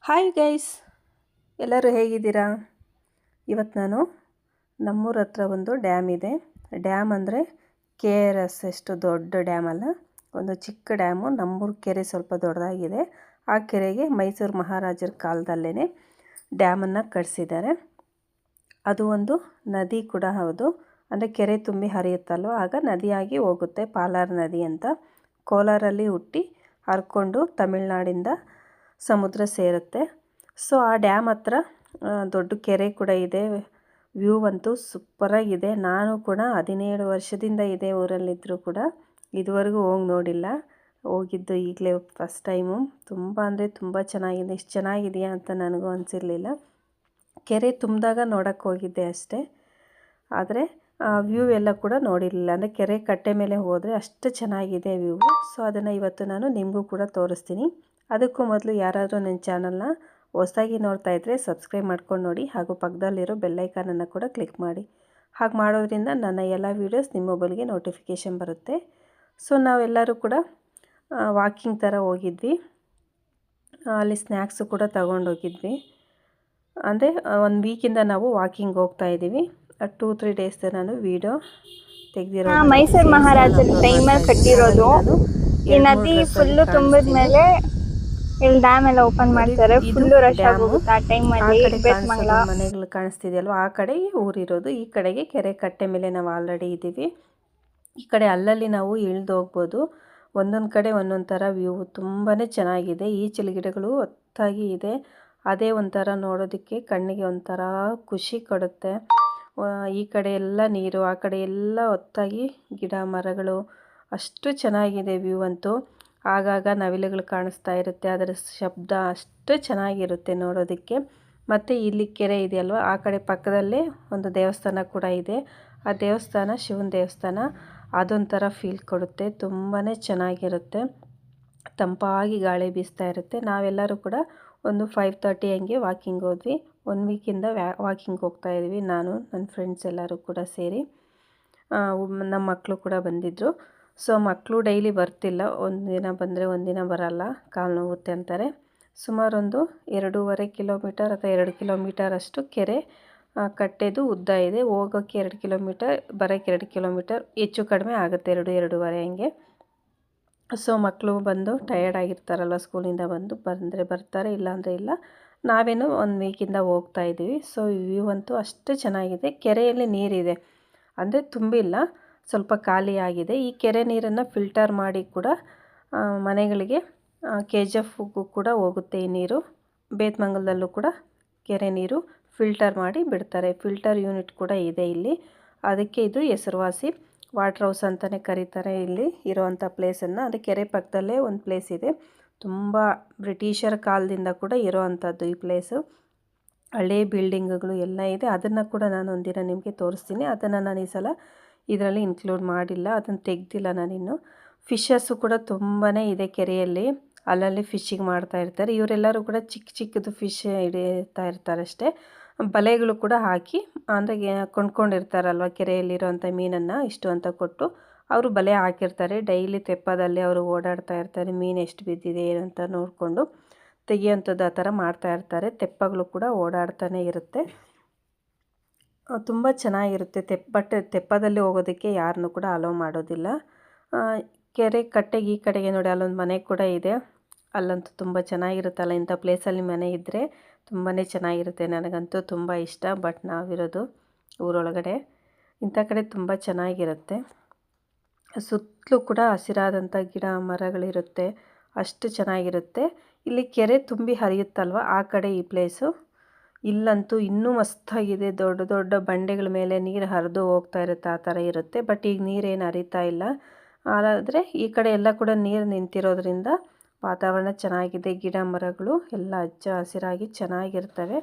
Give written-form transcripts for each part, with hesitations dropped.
Hi guys, ಎಲ್ಲರೂ ಹೇಗಿದ್ದೀರಾ? ಇವತ್ತು ನಾನು ನಮ್ಮೂರ ಹತ್ರ ಒಂದು ಡ್ಯಾಮ್ ಇದೆ. ಡ್ಯಾಮ್ ಅಂದರೆ KRS ಎಷ್ಟು ದೊಡ್ಡ ಡ್ಯಾಮ್ ಅಲ್ಲ, ಒಂದು ಚಿಕ್ಕ ಡ್ಯಾಮು. ನಮ್ಮೂರ ಕೆರೆ ಸ್ವಲ್ಪ ದೊಡ್ಡದಾಗಿದೆ. ಆ ಕೆರೆಗೆ ಮೈಸೂರು ಮಹಾರಾಜರ ಕಾಲದಲ್ಲೇ ಡ್ಯಾಮನ್ನು ಕಟ್ಟಿಸಿದ್ದಾರೆ. ಅದು ಒಂದು ನದಿ ಕೂಡ ಹೌದು. ಅಂದರೆ ಕೆರೆ ತುಂಬಿ ಹರಿಯುತ್ತಲ್ವ, ಆಗ ನದಿಯಾಗಿ ಹೋಗುತ್ತೆ. ಪಾಲಾರ್ ನದಿ ಅಂತ ಕೋಲಾರಲ್ಲಿ ಹುಟ್ಟಿ ಹರ್ಕೊಂಡು ತಮಿಳ್ನಾಡಿಂದ ಸಮುದ್ರ ಸೇರುತ್ತೆ. ಸೊ ಆ ಡ್ಯಾಮ್ ಹತ್ರ ದೊಡ್ಡ ಕೆರೆ ಕೂಡ ಇದೆ. ವ್ಯೂ ಅಂತೂ ಸೂಪರಾಗಿದೆ. ನಾನು ಕೂಡ 17 ವರ್ಷದಿಂದ ಇದೇ ಊರಲ್ಲಿದ್ದರೂ ಕೂಡ ಇದುವರೆಗೂ ಹೋಗಿ ನೋಡಿಲ್ಲ. ಹೋಗಿದ್ದು ಈಗಲೇ ಫಸ್ಟ್ ಟೈಮು. ತುಂಬ ಅಂದರೆ ತುಂಬ ಚೆನ್ನಾಗಿದೆ. ಇಷ್ಟು ಚೆನ್ನಾಗಿದೆಯಾ ಅಂತ ನನಗೂ ಅನಿಸಿರಲಿಲ್ಲ. ಕೆರೆ ತುಂಬಿದಾಗ ನೋಡೋಕ್ಕೆ ಹೋಗಿದ್ದೆ ಅಷ್ಟೇ, ಆದರೆ ವ್ಯೂ ಎಲ್ಲ ಕೂಡ ನೋಡಿರಲಿಲ್ಲ. ಅಂದರೆ ಕೆರೆ ಕಟ್ಟೆ ಮೇಲೆ ಹೋದರೆ ಅಷ್ಟು ಚೆನ್ನಾಗಿದೆ ವ್ಯೂ. ಸೊ ಅದನ್ನು ಇವತ್ತು ನಾನು ನಿಮಗೂ ಕೂಡ ತೋರಿಸ್ತೀನಿ. ಅದಕ್ಕೂ ಮೊದಲು ಯಾರಾದರೂ ನನ್ನ ಚಾನಲ್ನ ಹೊಸದಾಗಿ ನೋಡ್ತಾ ಇದ್ದರೆ ಸಬ್ಸ್ಕ್ರೈಬ್ ಮಾಡ್ಕೊಂಡು ನೋಡಿ, ಹಾಗೂ ಪಕ್ಕದಲ್ಲಿರೋ ಬೆಲ್ಲೈಕಾನನ್ನು ಕೂಡ ಕ್ಲಿಕ್ ಮಾಡಿ. ಹಾಗೆ ಮಾಡೋದ್ರಿಂದ ನನ್ನ ಎಲ್ಲ ವೀಡಿಯೋಸ್ ನಿಮ್ಮ ಮೊಬೈಲ್ಗೆ ನೋಟಿಫಿಕೇಷನ್ ಬರುತ್ತೆ. ಸೊ ನಾವೆಲ್ಲರೂ ಕೂಡ ವಾಕಿಂಗ್ ಥರ ಹೋಗಿದ್ವಿ. ಅಲ್ಲಿ ಸ್ನ್ಯಾಕ್ಸು ಕೂಡ ತಗೊಂಡೋಗಿದ್ವಿ. ಅಂದರೆ ಒಂದು ವೀಕಿಂದ ನಾವು ವಾಕಿಂಗ್ ಹೋಗ್ತಾ ಇದ್ದೀವಿ. 2-3 ಡೇಸ್ ನಾನು ವೀಡಿಯೋ ತೆಗೆದಿರೋ ಮೈಸೂರು ಮಹಾರಾಜರ ಟೈಮಲ್ಲಿ ಕಟ್ಟಿರೋದು. ಈ ನದಿ ಫುಲ್ಲು ತುಂಬಿದ ಮೇಲೆ ಇಲ್ಲಿ ಡ್ಯಾಮ್ ಎಲ್ಲ ಓಪನ್ ಮಾಡ್ತಾರೆ. ಫುಲ್ಲು ರಶ್ ಆಗೋಗುತ್ತೆ ಆ ಟೈಮಲ್ಲಿ. ಮನೆಗಳು ಕಾಣಿಸ್ತಿದೆಯಲ್ವ, ಆ ಕಡೆ ಊರಿರೋದು. ಈ ಕಡೆಗೆ ಕೆರೆ ಕಟ್ಟೆ ಮೇಲೆ ನಾವು ಆಲ್ರೆಡಿ ಇದ್ದೀವಿ. ಈ ಕಡೆ ಅಲ್ಲಲ್ಲಿ ನಾವು ಇಳಿದು ಹೋಗ್ಬೋದು. ಒಂದೊಂದು ಕಡೆ ಒಂದೊಂದು ಥರ ವ್ಯೂ ತುಂಬಾ ಚೆನ್ನಾಗಿದೆ. ಈಚಲು ಗಿಡಗಳು ಒತ್ತಾಗಿ ಇದೆ. ಅದೇ ಒಂಥರ ನೋಡೋದಕ್ಕೆ ಕಣ್ಣಿಗೆ ಒಂಥರ ಖುಷಿ ಕೊಡುತ್ತೆ. ಈ ಕಡೆ ಎಲ್ಲ ನೀರು, ಆ ಕಡೆ ಎಲ್ಲ ಒತ್ತಾಗಿ ಗಿಡ ಮರಗಳು, ಅಷ್ಟು ಚೆನ್ನಾಗಿದೆ ವ್ಯೂ ಅಂತೂ. ಆಗಾಗ ನವಿಲುಗಳು ಕಾಣಿಸ್ತಾ ಇರುತ್ತೆ, ಅದರ ಶಬ್ದ ಅಷ್ಟು ಚೆನ್ನಾಗಿರುತ್ತೆ ನೋಡೋದಕ್ಕೆ. ಮತ್ತು ಇಲ್ಲಿ ಕೆರೆ ಇದೆಯಲ್ವ, ಆ ಕಡೆ ಪಕ್ಕದಲ್ಲೇ ಒಂದು ದೇವಸ್ಥಾನ ಕೂಡ ಇದೆ. ಆ ದೇವಸ್ಥಾನ ಶಿವನ ದೇವಸ್ಥಾನ. ಅದೊಂಥರ ಫೀಲ್ ಕೊಡುತ್ತೆ, ತುಂಬಾ ಚೆನ್ನಾಗಿರುತ್ತೆ. ತಂಪಾಗಿ ಗಾಳಿ ಬೀಸ್ತಾ ಇರುತ್ತೆ. ನಾವೆಲ್ಲರೂ ಕೂಡ ಒಂದು 5:30 ಹಂಗೆ ವಾಕಿಂಗ್ ಹೋದ್ವಿ. 1 ವೀಕಿಂದ ವಾಕಿಂಗ್ ಹೋಗ್ತಾಯಿದ್ವಿ, ನಾನು ನನ್ನ ಫ್ರೆಂಡ್ಸ್ ಎಲ್ಲರೂ ಕೂಡ ಸೇರಿ. ನಮ್ಮ ಮಕ್ಕಳು ಕೂಡ ಬಂದಿದ್ದರು. ಸೊ ಮಕ್ಕಳು ಡೈಲಿ ಬರ್ತಿಲ್ಲ, ಒಂದು ದಿನ ಬಂದರೆ ಒಂದು ದಿನ ಬರಲ್ಲ, ಕಾಲು ನೋವುತ್ತೆ ಅಂತಾರೆ. ಸುಮಾರೊಂದು 2.5 ಕಿಲೋಮೀಟರ್ ಅಥವಾ 2 ಕಿಲೋಮೀಟರ್ ಅಷ್ಟು ಕೆರೆ ಕಟ್ಟೆದು ಉದ್ದ ಇದೆ. ಹೋಗೋಕ್ಕೆ 2 ಕಿಲೋಮೀಟರ್, ಬರೋಕ್ಕೆ 2 ಕಿಲೋಮೀಟರ್, ಹೆಚ್ಚು ಕಡಿಮೆ ಆಗುತ್ತೆ 2-2.5 ಹಂಗೆ. ಸೊ ಮಕ್ಕಳು ಬಂದು ಟಯರ್ಡ್ ಆಗಿರ್ತಾರಲ್ವ, ಸ್ಕೂಲಿಂದ ಬಂದರೆ ಬರ್ತಾರೆ, ಇಲ್ಲಾಂದರೆ ಇಲ್ಲ. ನಾವೇನು 1 ವೀಕಿಂದ ಹೋಗ್ತಾಯಿದ್ದೀವಿ. ಸೊ ಈ ವ್ಯೂ ಅಂತೂ ಅಷ್ಟು ಚೆನ್ನಾಗಿದೆ. ಕೆರೆಯಲ್ಲಿ ನೀರಿದೆ, ಅಂದರೆ ತುಂಬಿಲ್ಲ, ಸ್ವಲ್ಪ ಖಾಲಿಯಾಗಿದೆ. ಈ ಕೆರೆ ನೀರನ್ನು ಫಿಲ್ಟರ್ ಮಾಡಿ ಕೂಡ ಮನೆಗಳಿಗೆ KGFಗೂ ಕೂಡ ಹೋಗುತ್ತೆ ಈ ನೀರು. ಬೇತಮಂಗಲದಲ್ಲೂ ಕೂಡ ಕೆರೆ ನೀರು ಫಿಲ್ಟರ್ ಮಾಡಿ ಬಿಡ್ತಾರೆ. ಫಿಲ್ಟರ್ ಯೂನಿಟ್ ಕೂಡ ಇದೆ ಇಲ್ಲಿ. ಅದಕ್ಕೆ ಇದು ಹೆಸರುವಾಸಿ. ವಾಟರ್ ಹೌಸ್ ಅಂತಲೇ ಕರೀತಾರೆ ಇಲ್ಲಿ ಇರೋವಂಥ ಪ್ಲೇಸನ್ನು. ಅದು ಕೆರೆ ಪಕ್ಕದಲ್ಲೇ ಒಂದು ಪ್ಲೇಸ್ ಇದೆ. ತುಂಬ ಬ್ರಿಟಿಷರ ಕಾಲದಿಂದ ಕೂಡ ಇರೋವಂಥದ್ದು ಈ ಪ್ಲೇಸು. ಹಳೇ ಬಿಲ್ಡಿಂಗ್ಗಳು ಎಲ್ಲ ಇದೆ. ಅದನ್ನು ಕೂಡ ನಾನು ಒಂದಿನ ನಿಮಗೆ ತೋರಿಸ್ತೀನಿ. ಅದನ್ನು ನಾನು ಈ ಸಲ ಇದರಲ್ಲಿ ಇನ್ಕ್ಲೂಡ್ ಮಾಡಿಲ್ಲ, ಅದನ್ನು ತೆಗೆದಿಲ್ಲ ನಾನಿನ್ನು. ಫಿಶಸ್ಸು ಕೂಡ ತುಂಬಾ ಇದೆ ಕೆರೆಯಲ್ಲಿ. ಅಲ್ಲಲ್ಲಿ ಫಿಶಿಂಗ್ ಮಾಡ್ತಾ ಇರ್ತಾರೆ. ಇವರೆಲ್ಲರೂ ಕೂಡ ಚಿಕ್ಕ ಚಿಕ್ಕದು ಫಿಶ್ ಹಿಡಿತಾ ಇರ್ತಾರೆ ಅಷ್ಟೇ. ಬಲೆಗಳು ಕೂಡ ಹಾಕಿ, ಅಂದರೆ ಕೊಂಡ್ಕೊಂಡಿರ್ತಾರಲ್ವ ಕೆರೆಯಲ್ಲಿರೋವಂಥ ಮೀನನ್ನು ಇಷ್ಟು ಅಂತ ಕೊಟ್ಟು ಅವರು ಬಲೆ ಹಾಕಿರ್ತಾರೆ. ಡೈಲಿ ತೆಪ್ಪದಲ್ಲಿ ಅವರು ಓಡಾಡ್ತಾ ಇರ್ತಾರೆ. ಮೀನು ಎಷ್ಟು ಬಿದ್ದಿದೆ ಏನಂತ ನೋಡಿಕೊಂಡು ತೆಗಿಯೋಂಥದ್ದು ಆ ಥರ ಮಾಡ್ತಾಯಿರ್ತಾರೆ. ತೆಪ್ಪಗಳು ಕೂಡ ಓಡಾಡ್ತಾನೆ ಇರುತ್ತೆ. ತುಂಬ ಚೆನ್ನಾಗಿರುತ್ತೆ. ತೆಪ್ಪದಲ್ಲಿ ಹೋಗೋದಕ್ಕೆ ಯಾರನ್ನೂ ಕೂಡ ಅಲೋ ಮಾಡೋದಿಲ್ಲ. ಕೆರೆ ಕಟ್ಟೆಗೆ ಈ ಕಡೆಗೆ ನೋಡಿ, ಅಲ್ಲೊಂದು ಮನೆ ಕೂಡ ಇದೆ. ಅಲ್ಲಂತೂ ತುಂಬ ಚೆನ್ನಾಗಿರುತ್ತಲ್ಲ, ಇಂಥ ಪ್ಲೇಸಲ್ಲಿ ಮನೆ ಇದ್ದರೆ ತುಂಬಾ ಚೆನ್ನಾಗಿರುತ್ತೆ. ನನಗಂತೂ ತುಂಬ ಇಷ್ಟ. ಬಟ್ ನಾವಿರೋದು ಊರೊಳಗಡೆ. ಇಂಥ ಕಡೆ ತುಂಬ ಚೆನ್ನಾಗಿರುತ್ತೆ. ಸುತ್ತಲೂ ಕೂಡ ಹಸಿರಾದಂಥ ಗಿಡ ಮರಗಳಿರುತ್ತೆ, ಅಷ್ಟು ಚೆನ್ನಾಗಿರುತ್ತೆ. ಇಲ್ಲಿ ಕೆರೆ ತುಂಬಿ ಹರಿಯುತ್ತಲ್ವ, ಆ ಕಡೆ ಈ ಪ್ಲೇಸು. ಇಲ್ಲಂತೂ ಇನ್ನೂ ಮಸ್ತಾಗಿದೆ. ದೊಡ್ಡ ದೊಡ್ಡ ಬಂಡೆಗಳ ಮೇಲೆ ನೀರು ಹರಿದು ಹೋಗ್ತಾ ಇರುತ್ತೆ, ಆ ಥರ ಇರುತ್ತೆ. ಬಟ್ ಈಗ ನೀರೇನು ಹರಿತಾ ಇಲ್ಲ. ಆದರೆ ಈ ಕಡೆ ಎಲ್ಲ ಕೂಡ ನೀರು ನಿಂತಿರೋದ್ರಿಂದ ವಾತಾವರಣ ಚೆನ್ನಾಗಿದೆ. ಗಿಡ ಮರಗಳು ಎಲ್ಲ ಹಚ್ಚ ಹಸಿರಾಗಿ ಚೆನ್ನಾಗಿರ್ತವೆ.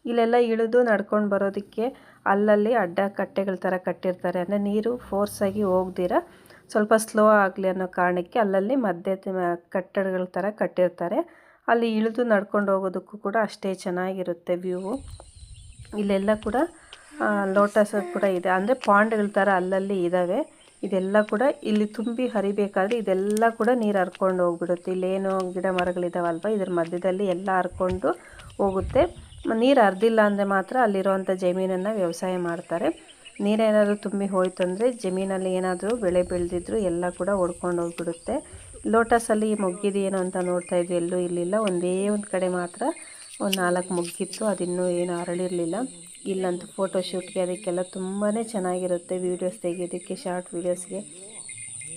ಇಲ್ಲೆಲ್ಲ ಇಳಿದು ನಡ್ಕೊಂಡು ಬರೋದಕ್ಕೆ ಅಲ್ಲಲ್ಲಿ ಅಡ್ಡ ಕಟ್ಟೆಗಳ ಥರ ಕಟ್ಟಿರ್ತಾರೆ. ಅಂದರೆ ನೀರು ಫೋರ್ಸಾಗಿ ಹೋಗ್ದಿರ ಸ್ವಲ್ಪ ಸ್ಲೋ ಆಗಲಿ ಅನ್ನೋ ಕಾರಣಕ್ಕೆ ಅಲ್ಲಲ್ಲಿ ಮಧ್ಯೆ ಕಟ್ಟಡಗಳ ಥರ ಕಟ್ಟಿರ್ತಾರೆ. ಅಲ್ಲಿ ಇಳಿದು ನಡ್ಕೊಂಡು ಹೋಗೋದಕ್ಕೂ ಕೂಡ ಅಷ್ಟೇ ಚೆನ್ನಾಗಿರುತ್ತೆ ವ್ಯೂ. ಇಲ್ಲೆಲ್ಲ ಕೂಡ ಲೋಟಸ್ ಕೂಡ ಇದೆ, ಅಂದರೆ ಪಾಂಡ್ಗಳ ಥರ ಅಲ್ಲಲ್ಲಿ ಇದ್ದಾವೆ. ಇದೆಲ್ಲ ಕೂಡ ಇಲ್ಲಿ ತುಂಬಿ ಹರಿಬೇಕಾದ್ರೆ ಇದೆಲ್ಲ ಕೂಡ ನೀರು ಹರ್ಕೊಂಡು ಹೋಗ್ಬಿಡುತ್ತೆ. ಇಲ್ಲೇನೋ ಗಿಡ ಮರಗಳಿದಾವಲ್ವ, ಇದ್ರ ಮಧ್ಯದಲ್ಲಿ ಎಲ್ಲ ಹರ್ಕೊಂಡು ಹೋಗುತ್ತೆ. ನೀರು ಹರಿದಿಲ್ಲ ಅಂದರೆ ಮಾತ್ರ ಅಲ್ಲಿರೋವಂಥ ಜಮೀನನ್ನು ವ್ಯವಸಾಯ ಮಾಡ್ತಾರೆ. ನೀರೇನಾದರೂ ತುಂಬಿ ಹೋಯ್ತು ಅಂದರೆ ಜಮೀನಲ್ಲಿ ಏನಾದರೂ ಬೆಳೆ ಬೆಳೆದಿದ್ರು ಎಲ್ಲ ಕೂಡ ಒಡ್ಕೊಂಡು ಹೋಗ್ಬಿಡುತ್ತೆ. ಲೋಟಸಲ್ಲಿ ಮೊಗ್ಗಿದೆಯೇನೋ ಅಂತ ನೋಡ್ತಾ ಇದ್ವಿ, ಎಲ್ಲೂ ಇರಲಿಲ್ಲ. ಒಂದೇ ಒಂದು ಕಡೆ ಮಾತ್ರ ಒಂದು 4 ಮೊಗ್ಗಿತ್ತು, ಅದಿನ್ನೂ ಏನು ಅರಳಿರಲಿಲ್ಲ. ಇಲ್ಲಂತೂ ಫೋಟೋಶೂಟ್ಗೆ ಅದಕ್ಕೆಲ್ಲ ತುಂಬಾ ಚೆನ್ನಾಗಿರುತ್ತೆ. ವೀಡಿಯೋಸ್ ತೆಗೆಯೋದಕ್ಕೆ, ಶಾರ್ಟ್ ವೀಡಿಯೋಸ್ಗೆ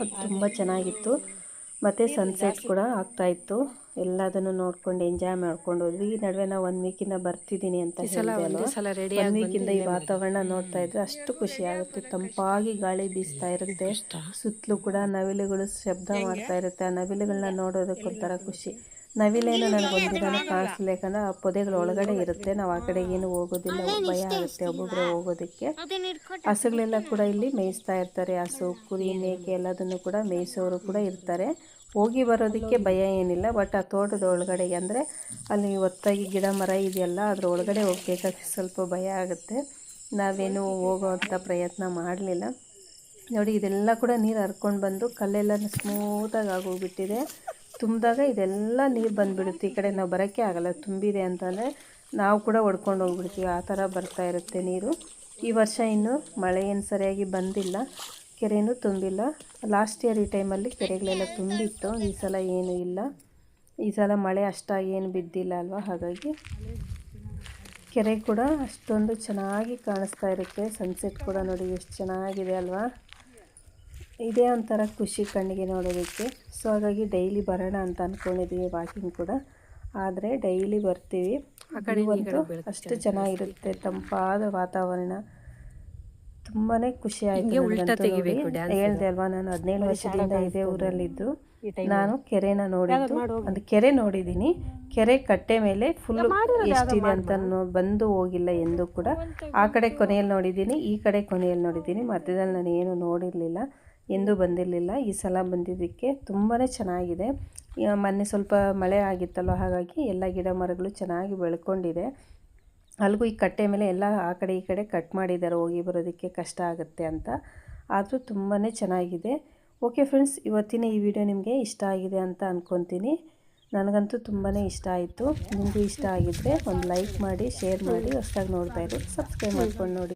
ಅದು ತುಂಬ ಚೆನ್ನಾಗಿತ್ತು. ಮತ್ತು ಸನ್ಸೆಟ್ ಕೂಡ ಆಗ್ತಾಯಿತ್ತು. ಎಲ್ಲದನ್ನು ನೋಡ್ಕೊಂಡು ಎಂಜಾಯ್ ಮಾಡ್ಕೊಂಡು ಹೋದ್ವಿ. ಈ ನಡುವೆ ನಾವು 1 ವೀಕಿಂದ ಬರ್ತಿದ್ದೀನಿ ಅಂತ ಹೇಳಿದೆ. 1 ವೀಕಿಂದ ಈ ವಾತಾವರಣ ನೋಡ್ತಾ ಇದ್ರೆ ಅಷ್ಟು ಖುಷಿ ಆಗುತ್ತೆ. ತಂಪಾಗಿ ಗಾಳಿ ಬೀಸ್ತಾ ಇರುತ್ತೆ, ಸುತ್ತಲೂ ಕೂಡ ನವಿಲುಗಳು ಶಬ್ದ ಮಾಡ್ತಾ ಇರುತ್ತೆ. ಆ ನವಿಲುಗಳನ್ನ ನೋಡೋದಕ್ಕೊಂಥರ ಖುಷಿ. ನವಿಲೇನು ನನಗೊಂದಿನ ಕಾಣಿಸ್ಲಿಲ್ಲ, ಯಾಕಂದರೆ ಆ ಪೊದೆಗಳ ಒಳಗಡೆ ಇರುತ್ತೆ. ನಾವು ಆ ಕಡೆ ಏನು ಹೋಗೋದಿಲ್ಲ, ಭಯ ಆಗುತ್ತೆ ಒಬ್ಬೊಬ್ಬರೇ ಹೋಗೋದಕ್ಕೆ. ಹಸುಗಳೆಲ್ಲ ಕೂಡ ಇಲ್ಲಿ ಮೇಯಿಸ್ತಾ ಇರ್ತಾರೆ. ಹಸು, ಕುರಿ, ಮೇಕೆ ಎಲ್ಲದನ್ನು ಕೂಡ ಮೇಯಿಸೋರು ಕೂಡ ಇರ್ತಾರೆ. ಹೋಗಿ ಬರೋದಕ್ಕೆ ಭಯ ಏನಿಲ್ಲ. ಬಟ್ ಆ ತೋಟದ ಒಳಗಡೆ ಅಂದರೆ ಅಲ್ಲಿ ಒತ್ತಾಗಿ ಗಿಡ ಮರ ಇದೆಯಲ್ಲ, ಅದ್ರ ಒಳಗಡೆ ಹೋಗ್ಬೇಕಾದ್ರೆ ಸ್ವಲ್ಪ ಭಯ ಆಗುತ್ತೆ. ನಾವೇನು ಹೋಗೋವಂಥ ಪ್ರಯತ್ನ ಮಾಡಲಿಲ್ಲ. ನೋಡಿ, ಇದೆಲ್ಲ ಕೂಡ ನೀರು ಹರ್ಕೊಂಡು ಬಂದು ಕಲ್ಲೆಲ್ಲ ಸ್ಮೂತಾಗಿ ಆಗೋಗ್ಬಿಟ್ಟಿದೆ. ತುಂಬಿದಾಗ ಇದೆಲ್ಲ ನೀರು ಬಂದುಬಿಡುತ್ತೆ. ಈ ಕಡೆ ನಾವು ಬರೋಕ್ಕೆ ಆಗಲ್ಲ, ತುಂಬಿದೆ ಅಂತಂದರೆ ನಾವು ಕೂಡ ಹೊಡ್ಕೊಂಡು ಹೋಗ್ಬಿಡ್ತೀವಿ. ಆ ಥರ ಬರ್ತಾ ಇರುತ್ತೆ ನೀರು. ಈ ವರ್ಷ ಇನ್ನೂ ಮಳೆ ಏನು ಸರಿಯಾಗಿ ಬಂದಿಲ್ಲ, ಕೆರೆನೂ ತುಂಬಿಲ್ಲ. ಲಾಸ್ಟ್ ಇಯರ್ ಈ ಟೈಮಲ್ಲಿ ಕೆರೆಗಳೆಲ್ಲ ತುಂಬಿತ್ತು. ಈ ಸಲ ಏನೂ ಇಲ್ಲ. ಈ ಸಲ ಮಳೆ ಅಷ್ಟಾಗಿ ಏನು ಬಿದ್ದಿಲ್ಲ ಅಲ್ವಾ, ಹಾಗಾಗಿ ಕೆರೆ ಕೂಡ ಅಷ್ಟೊಂದು ಚೆನ್ನಾಗಿ ಕಾಣಿಸ್ತಾ ಇರುತ್ತೆ. ಸನ್ಸೆಟ್ ಕೂಡ ನೋಡಿ ಎಷ್ಟು ಚೆನ್ನಾಗಿದೆ ಅಲ್ವಾ. ಇದೇ ಒಂಥರ ಖುಷಿ ಕಣ್ಣಿಗೆ ನೋಡೋದಕ್ಕೆ. ಸೊ ಹಾಗಾಗಿ ಡೈಲಿ ಬರೋಣ ಅಂತ ಅಂದ್ಕೊಂಡಿದ್ದೀವಿ ವಾಕಿಂಗ್ ಕೂಡ. ಆದರೆ ಡೈಲಿ ಬರ್ತೀವಿ. ಇವತ್ತು ಅಷ್ಟು ಚೆನ್ನಾಗಿರುತ್ತೆ, ತಂಪಾದ ವಾತಾವರಣ, ತುಂಬಾ ಖುಷಿ ಆಯಿತು. ಹೇಳಿದೆ ಅಲ್ವಾ, ನಾನು 17 ವರ್ಷದಿಂದ ಇದೇ ಊರಲ್ಲಿದ್ದು ನಾನು ಕೆರೆನ ನೋಡಿದ್ದು, ಅದು ಕೆರೆ ನೋಡಿದ್ದೀನಿ. ಕೆರೆ ಕಟ್ಟೆ ಮೇಲೆ ಫುಲ್ಲು ಎಷ್ಟಿದೆ ಅಂತ ಬಂದು ಹೋಗಿಲ್ಲ ಎಂದೂ ಕೂಡ. ಆ ಕಡೆ ಕೊನೆಯಲ್ಲಿ ನೋಡಿದ್ದೀನಿ, ಈ ಕಡೆ ಕೊನೆಯಲ್ಲಿ ನೋಡಿದ್ದೀನಿ. ಮಧ್ಯದಲ್ಲಿ ನಾನು ಏನು ನೋಡಿರಲಿಲ್ಲ, ಎಂದೂ ಬಂದಿರಲಿಲ್ಲ. ಈ ಸಲ ಬಂದಿದ್ದಕ್ಕೆ ತುಂಬಾ ಚೆನ್ನಾಗಿದೆ. ಮೊನ್ನೆ ಸ್ವಲ್ಪ ಮಳೆ ಆಗಿತ್ತಲ್ವ, ಹಾಗಾಗಿ ಎಲ್ಲ ಗಿಡ ಮರಗಳು ಚೆನ್ನಾಗಿ ಬೆಳ್ಕೊಂಡಿದೆ. ಅಲ್ಲಿಗೂ ಈ ಕಟ್ಟೆ ಮೇಲೆ ಎಲ್ಲ ಆ ಕಡೆ ಈ ಕಡೆ ಕಟ್ ಮಾಡಿದ್ದಾರೆ, ಹೋಗಿ ಬರೋದಕ್ಕೆ ಕಷ್ಟ ಆಗುತ್ತೆ ಅಂತ. ಆದರೂ ತುಂಬಾ ಚೆನ್ನಾಗಿದೆ. ಓಕೆ ಫ್ರೆಂಡ್ಸ್, ಇವತ್ತಿನ ಈ ವಿಡಿಯೋ ನಿಮಗೆ ಇಷ್ಟ ಆಗಿದೆ ಅಂತ ಅಂದ್ಕೊತೀನಿ. ನನಗಂತೂ ತುಂಬಾ ಇಷ್ಟ ಆಯಿತು. ನಿಮಗೂ ಇಷ್ಟ ಆಗಿದ್ದರೆ ಒಂದು ಲೈಕ್ ಮಾಡಿ, ಶೇರ್ ಮಾಡಿ. ಹೊಸದಾಗಿ ನೋಡ್ತಾ ಇದ್ರು ಸಬ್ಸ್ಕ್ರೈಬ್ ಮಾಡ್ಕೊಂಡು ನೋಡಿ.